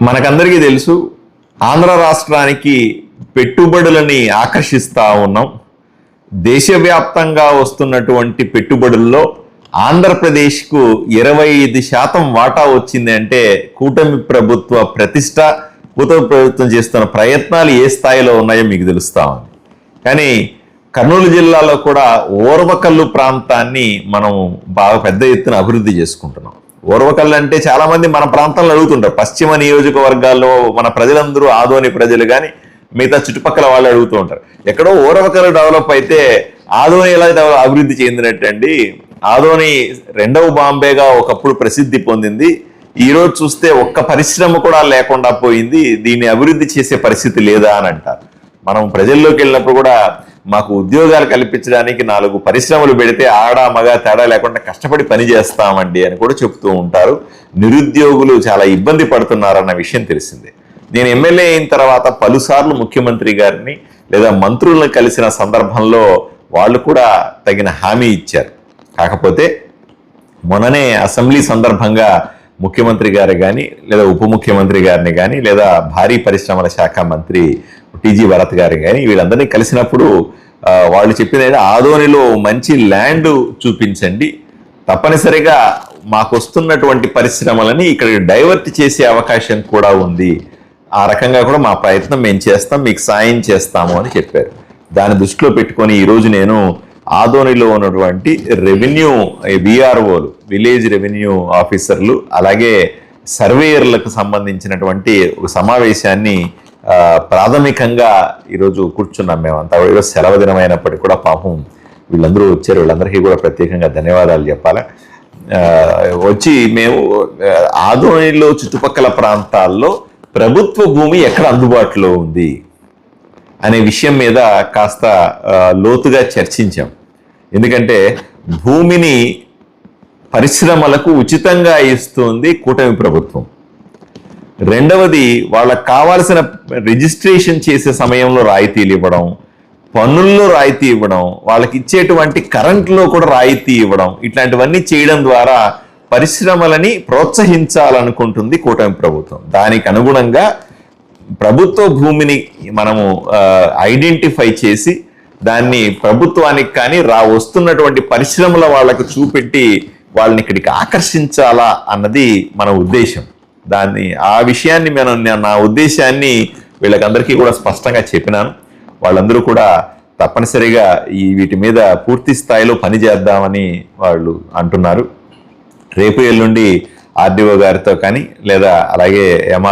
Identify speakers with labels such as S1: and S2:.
S1: మనకందరికీ తెలుసు, ఆంధ్ర రాష్ట్రానికి పెట్టుబడులని ఆకర్షిస్తూ ఉన్నాం. దేశవ్యాప్తంగా వస్తున్నటువంటి పెట్టుబడుల్లో ఆంధ్రప్రదేశ్కు 25% వాటా వచ్చింది అంటే కూటమి ప్రభుత్వ ప్రతిష్ట, కూటమి ప్రభుత్వం చేస్తున్న ప్రయత్నాలు ఏ స్థాయిలో ఉన్నాయో మీకు తెలుస్తా ఉంది. కానీ కర్నూలు జిల్లాలో కూడా ఓర్వకల్లు ప్రాంతాన్ని మనం బాగా పెద్ద ఎత్తున అభివృద్ధి చేసుకుంటున్నాం. ఓర్వకల్లు అంటే చాలా మంది మన ప్రాంతంలో అడుగుతుంటారు. పశ్చిమ నియోజకవర్గాల్లో మన ప్రజలందరూ, ఆదోని ప్రజలు కానీ మిగతా చుట్టుపక్కల వాళ్ళు అడుగుతూ ఉంటారు, ఎక్కడో ఓర్వకల్లు డెవలప్ అయితే ఆదోని ఎలా అభివృద్ధి చెందినట్టండి? ఆదోని రెండవ బాంబేగా ఒకప్పుడు ప్రసిద్ధి పొందింది. ఈరోజు చూస్తే ఒక్క పరిశ్రమ కూడా లేకుండా పోయింది. దీన్ని అభివృద్ధి చేసే పరిస్థితి లేదా అని అంటారు. మనం ప్రజల్లోకి వెళ్ళినప్పుడు కూడా మాకు ఉద్యోగాలు కల్పించడానికి 4 పరిశ్రమలు పెడితే ఆడ మగ తేడా లేకుండా కష్టపడి పని చేస్తామండి అని కూడా చెప్తూ ఉంటారు. నిరుద్యోగులు చాలా ఇబ్బంది పడుతున్నారన్న విషయం తెలిసిందే. నేను ఎమ్మెల్యే అయిన తర్వాత పలుసార్లు ముఖ్యమంత్రి గారిని లేదా మంత్రులను కలిసిన సందర్భంలో వాళ్ళు కూడా తగిన హామీ ఇచ్చారు. కాకపోతే మొన్ననే అసెంబ్లీ సందర్భంగా ముఖ్యమంత్రి గారు కానీ లేదా ఉప ముఖ్యమంత్రి గారిని కానీ లేదా భారీ పరిశ్రమల శాఖ మంత్రి టీజీ భరత్ గారు కానీ వీళ్ళందరినీ కలిసినప్పుడు వాళ్ళు చెప్పినది, ఆదోనిలో మంచి ల్యాండ్ చూపించండి, తప్పనిసరిగా మాకు వస్తున్నటువంటి పరిశ్రమలని ఇక్కడ డైవర్ట్ చేసే అవకాశం కూడా ఉంది, ఆ రకంగా కూడా మా ప్రయత్నం మేము చేస్తాం, మీకు సాయం చేస్తాము అని చెప్పారు. దాన్ని దృష్టిలో పెట్టుకొని ఈరోజు నేను ఆదోనిలో ఉన్నటువంటి రెవెన్యూ విఆర్ఓలు, విలేజ్ రెవెన్యూ ఆఫీసర్లు, అలాగే సర్వేయర్లకు సంబంధించినటువంటి ఒక సమావేశాన్ని ప్రాథమికంగా ఈరోజు కూర్చున్నాం. మేమంతా ఈరోజు సెలవు దినమైనప్పటికీ కూడా పాపం వీళ్ళందరూ వచ్చారు. వీళ్ళందరికీ కూడా ప్రత్యేకంగా ధన్యవాదాలు చెప్పాలి. వచ్చి మేము ఆదోనిలో చుట్టుపక్కల ప్రాంతాల్లో ప్రభుత్వ భూమి ఎక్కడ అందుబాటులో ఉంది అనే విషయం మీద కాస్త లోతుగా చర్చించాం. ఎందుకంటే భూమిని పరిశ్రమలకు ఉచితంగా ఇస్తుంది కూటమి ప్రభుత్వం. రెండవది, వాళ్ళకు కావాల్సిన రిజిస్ట్రేషన్ చేసే సమయంలో రాయితీలు ఇవ్వడం, పన్నుల్లో రాయితీ ఇవ్వడం, వాళ్ళకి ఇచ్చేటువంటి కరెంట్లో కూడా రాయితీ ఇవ్వడం, ఇట్లాంటివన్నీ చేయడం ద్వారా పరిశ్రమలని ప్రోత్సహించాలనుకుంటుంది కూటమి ప్రభుత్వం. దానికి అనుగుణంగా ప్రభుత్వ భూమిని మనము ఐడెంటిఫై చేసి దాన్ని ప్రభుత్వానికి కానీ వస్తున్నటువంటి పరిశ్రమల వాళ్ళకు చూపెట్టి వాళ్ళని ఇక్కడికి ఆకర్షించాలా అన్నది మన ఉద్దేశం. ఆ విషయాన్ని నా ఉద్దేశాన్ని వీళ్ళకందరికీ కూడా స్పష్టంగా చెప్పినాను. వాళ్ళందరూ కూడా తప్పనిసరిగా వీటి మీద పూర్తి స్థాయిలో పనిచేద్దామని వాళ్ళు అంటున్నారు. రేపు ఎల్లుండి ఆర్డీఓ గారితో కానీ లేదా అలాగే ఎంఆర్ఓ